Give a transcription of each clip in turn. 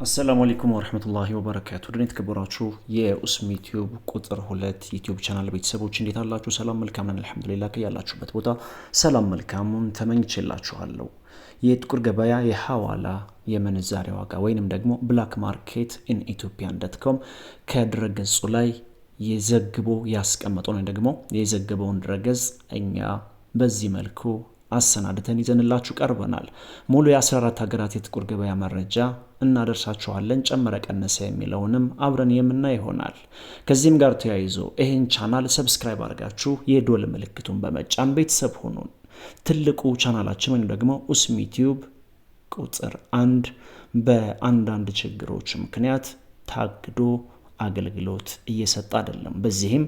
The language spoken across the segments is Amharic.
አሰላሙ አለይኩም ወራህመቱላሂ ወበረካቱ። ድኔት ክብራችሁ የኡስሚ ቲዩብ ቁጥር 2 ዩቲዩብ ቻናል ቤተሰቦች እንዴት አላችሁ? ሰላም መልካም ነን አልሐምዱሊላህ። ከያላችሁበት ቦታ ሰላም መልካሙን ተመኝቼላችኋለሁ። የጥቁር ገበያ የሐዋላ የምንዛሬ ዋጋ ወይንም ደግሞ ብላክ ማርኬት ኢን ኢትዮጵያን.com ከድረገጹ ላይ የዘግቦ ያስቀመጠው ነው። ደግሞ የዘገበውን ድረገጽ እኛ በዚህ መልኩ አሰናድተን ይዘንላችሁ ቀርበናል። ሙሉ የ14 ሀገራት የጥቁር ገበያ መረጃ እናደርሳችኋለን። ጨመረ ቀነሰ የሚለውንም አብረን የምናይ ይሆናል። ከዚህም ጋር ተያይዞ ይህን ቻናል ሰብስክራይብ አድርጋችሁ የዶል ምልክቱን በመጫን ቤተሰብ ሁኑን። ትልቁ ቻናላችን ወይም ደግሞ ኡስሚ ቲዩብ ቁጥር 1 በአንዳንድ ችግሮች ምክንያት ታግዶ አገልግሎት እየሰጠ አይደለም። በዚህም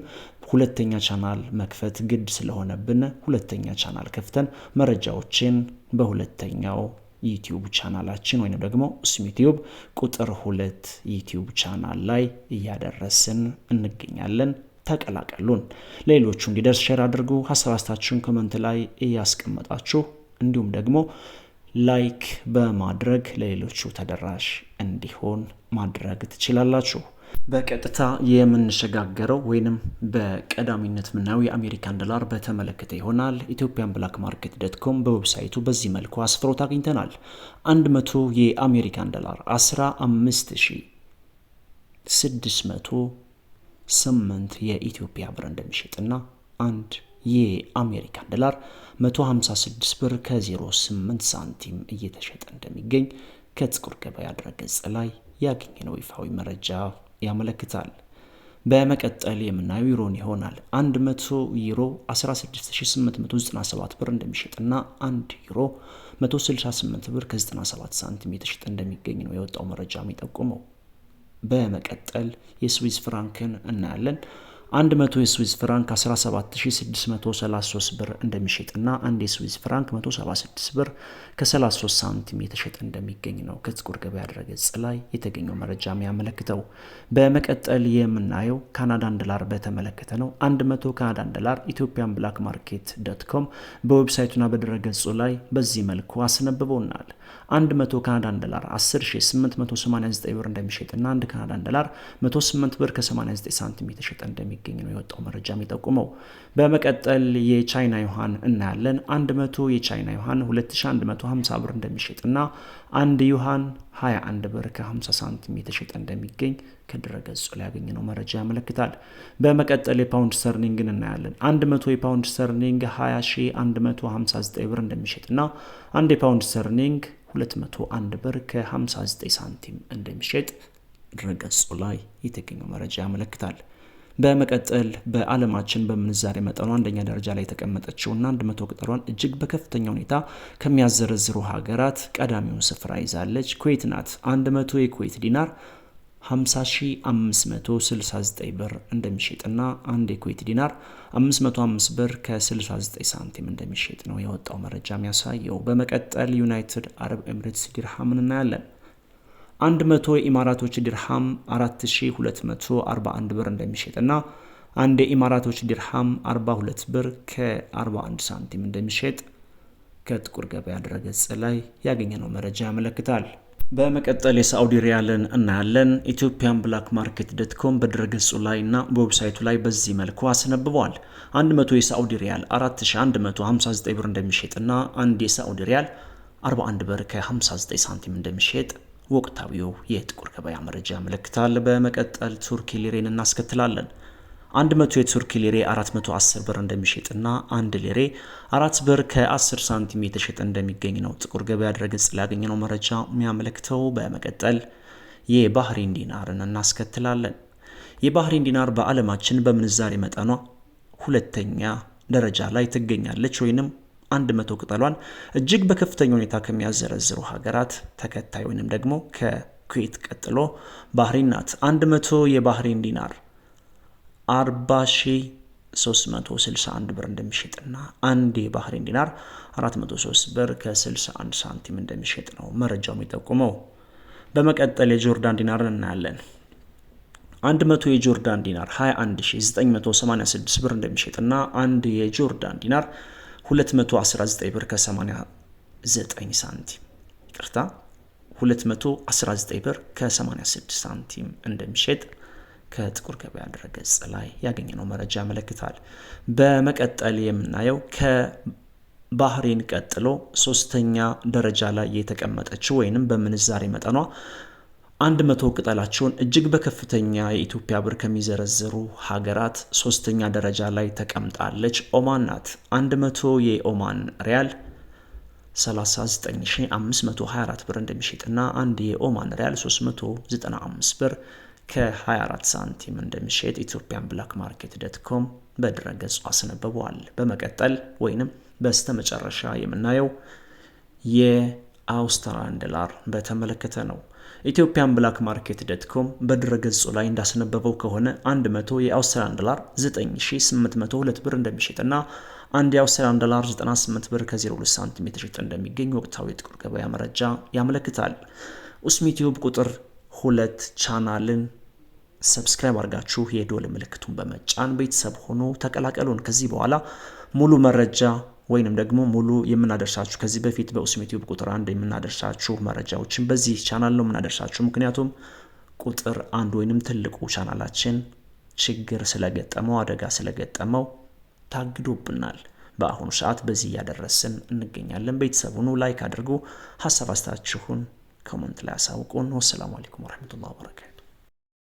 ሁለተኛ ቻናል መክፈት ግድ ስለሆነብን ሁለተኛ ቻናል ከፍተን መረጃዎችን በሁለተኛው ዩቲዩብ ቻናላችን ወይንም ደግሞ ኡስሚ ቲዩብ ቁጥር 2 ዩቲዩብ ቻናል ላይ እያደረስን እንገኛለን። ተቀላቀሉን። ሌሎቹ እንዲደርስ ሼር አድርጉ። ሐሳባችሁን ኮሜንት ላይ እያስቀመጣችሁ እንዲሁም ደግሞ ላይክ በማድረግ ለሌሎቹ ተደራሽ እንዲሆን ማድረግ ትችላላችሁ። በቀጥታ የምንሸጋገረው ወይንም በቀዳሚነት ምናየው የአሜሪካን ዶላር በተመለከተ ይሆናል። ኢትዮጵያን ብላክ ማርኬት.com በዌብሳይቱ በዚህ መልኩ አስፍሮት አግኝተናል። 100 የአሜሪካን ዶላር 15608 የኢትዮጵያ ብር እንደሚሸጥና አንድ የአሜሪካን ዶላር 156 ብር ከ08 ሳንቲም እየተሸጠ እንደሚገኝ ከጥቁር ገበያ ድረገጽ ላይ ያገኘነው ይፋዊ መረጃ ያመለክታል። በመቀጠል የምናየው ዩሮን ይሆናል። 100 ዩሮ 16897 ብር እንደሚሸጥና 1 ዩሮ 168 ብር ከ97 ሳንቲም የተሸጠ እንደሚገኝ ነው የወጣው መረጃ የሚጠቁመው። በመቀጠል የስዊስ ፍራንክን እናያለን። 100 የስዊስ ፍራንክ 17633 ብር እንደሚሸጥና አንድ የስዊስ ፍራንክ 176 ብር ከ33 ሳንቲም የተሸጠ እንደሚገኝ ነው ከጥቁር ገበያ ድረገጽ ላይ የተገኘው መረጃ የሚያመለክተው። በመቀጠል የምናየው ካናዳን ዶላር በተመለከተ ነው። 100 ካናዳን ዶላር ኢትዮጵያን ብላክ ማርኬት.com በዌብሳይቱና በድረገጹ ላይ በዚህ መልኩ አስነብበውናል። 100 ካናዳን ዶላር 10889 ብር እንደሚሸጥና 1 ካናዳን ዶላር 108 ብር ከ89 ሳንቲም የተሸጠ እንደሚገኝ ነው የወጣው መረጃ የሚጠቁመው። በመቀጠል የቻይና ዩሃን እናያለን። 100 የቻይና ዩሃን 2150 ብር እንደሚሸጥና 1 ዩሃን 21 ብር ከ50 ሳንቲም የተሸጠ እንደሚገኝ ከድረገጹ ላይ ያገኘነው መረጃ ያመለክታል። በመቀጠል የፓውንድ ስተርሊንግን እናያለን። 100 የፓውንድ ስተርሊንግ 20159 ብር እንደሚሸጥና 1 የፓውንድ ስተርሊንግ 201 ብር ከ59 ሳንቲም እንደሚሸጥ ድረገጹ ላይ የተገኘው መረጃ ያመለክታል። በመቀጠል በዓለማችን በምንዛሬ መጠኑ አንደኛ ደረጃ ላይ የተቀመጠችውና 100 ቁጥሯን እጅግ በከፍተኛ ሁኔታ ከሚያዘረዝሩ ሀገራት ቀዳሚውን ስፍራ ይዛለች ኩዌት ናት። 100 የኩዌት ዲናር 50569 ብር እንደሚሸጥና አንድ የኩዌት ዲናር 505 ብር ከ69 ሳንቲም እንደሚሸጥ ነው የወጣው መረጃ የሚያሳየው። በመቀጠል ዩናይትድ አረብ ኤሚሬትስ ዲርሃምን እናያለን። 100 የኢማራቶች ዲርሃም 4241 ብር እንደሚሸጥና አንድ የኢማራቶች ዲርሃም 42 ብር ከ41 ሳንቲም እንደሚሸጥ ከጥቁር ገበያ ድረገጽ ላይ ያገኘነው መረጃ ያመለክታል። በመቀጠል የሳዑዲ ሪያልን እናያለን። ኢትዮጵያን ብላክ ማርኬት.com በድረገጹ ላይ እና በዌብሳይቱ ላይ በዚህ መልኩ አስነብበዋል። 100 የሳዑዲ ሪያል 4159 ብር እንደሚሸጥና አንድ የሳዑዲ ሪያል 41 ብር ከ59 ሳንቲም እንደሚሸጥ ወቅታዊው የጥቁር ገበያ መረጃ ያመለክታል። በመቀጠል ቱርኪ ሊሬን እናስከትላለን። 100 የቱርኪ ሊሬ 410 ብር እንደሚሸጥና 1 ሊሬ 4 ብር ከ10 ሳንቲም የተሸጠ እንደሚገኝ ነው ጥቁር ገበያ ድረገጽ ላይ ያገኘነው መረጃ የሚያመለክተው። በመቀጠል የባህሬን ዲናርን እናስከትላለን። የባህሬን ዲናር በዓለማችን በምንዛሬ መጠኗ ሁለተኛ ደረጃ ላይ ትገኛለች ወይንም 100 ቅጠሏን እጅግ በከፍተኛ ሁኔታ ከሚያዘረዝሩ ሀገራት ተከታይ ወይንም ደግሞ ከኩዌት ቀጥሎ ባህሬን ናት። 100 የባህሬን ዲናር 40361 ብር እንደሚሸጥና አንድ የባህሬን ዲናር 403 ብር ከ61 ሳንቲም እንደሚሸጥ ነው መረጃው የሚጠቁመው። በመቀጠል የጆርዳን ዲናርን እናያለን። 100 የጆርዳን ዲናር 21986 ብር እንደሚሸጥና አንድ የጆርዳን ዲናር 219 ብር ከ89 ሳንቲም ይቅርታ 219 ብር ከ86 ሳንቲም እንደሚሸጥ ከጥቁር ገበያ ድረገጽ ላይ ያገኘነው መረጃ ያመለክታል። በመቀጠል የምናየው ከባህሬን ቀጥሎ ሶስተኛ ደረጃ ላይ የተቀመጠችው ወይንም በምንዛሬ መጠኗ 100 ቅጠላቸውን እጅግ በከፍተኛ የኢትዮጵያ ብር ከሚዘረዝሩ ሀገራት ሶስተኛ ደረጃ ላይ ተቀምጣለች። ኦማን ናት። 100 የኦማን ሪያል 39524 ብር እንደሚሸጥና አንድ የኦማን ሪያል 395 ብር ከ24 ሳንቲም እንደሚሸጥ ኢትዮጵያን ብላክ ማርኬት ዶት.ኮም በድረገጹ አስነብበዋል። በመቀጠል ወይንም በስተመጨረሻ የምናየው የአውስትራሊያን ዶላር በተመለከተ ነው። ኢትዮጵያን ብላክ ማርኬት ዶት.ኮም በድረገጹ ላይ እንዳስነበበው ከሆነ 100 የአውስትራሊያን ዶላር 9802 ብር እንደሚሸጥና አንድ የአውስትራሊያን ዶላር 98 ብር ከ02 ሳንቲም የተሸጠ እንደሚገኝ ወቅታዊ የጥቁር ገበያ መረጃ ያመለክታል። ኡስሚ ቲዩብ ቁጥር 2 ቻናልን ሰብስክራይብ አድርጋችሁ የደወል ምልክቱን በመጫን ቤተሰብ ሆኖ ተቀላቀሉን። ከዚህ በኋላ ሙሉ መረጃ ወይንም ደግሞ ሙሉ የምናደርሳችሁ ከዚህ በፊት በኡስሚ ቲዩብ ቁጥር 1 የምናደርሳችሁ መረጃዎችን በዚህ ቻናል ነው የምናደርሳችሁ። ምክንያቱም ቁጥር 1 ወይንም ትልቁ ቻናላችን ችግር ስለገጠመው አደጋ ስለገጠመው ታግዶብናል። በአሁኑ ሰዓት በዚህ እያደረስን እንገኛለን። ቤተሰብ ሆኖ ላይክ አድርጉ፣ ሀሳብ አስተያየታችሁን ኮሜንት ላይ አሳውቁን። ወሰላሙ አለይኩም ወራህመቱላሂ ወበረካቱ።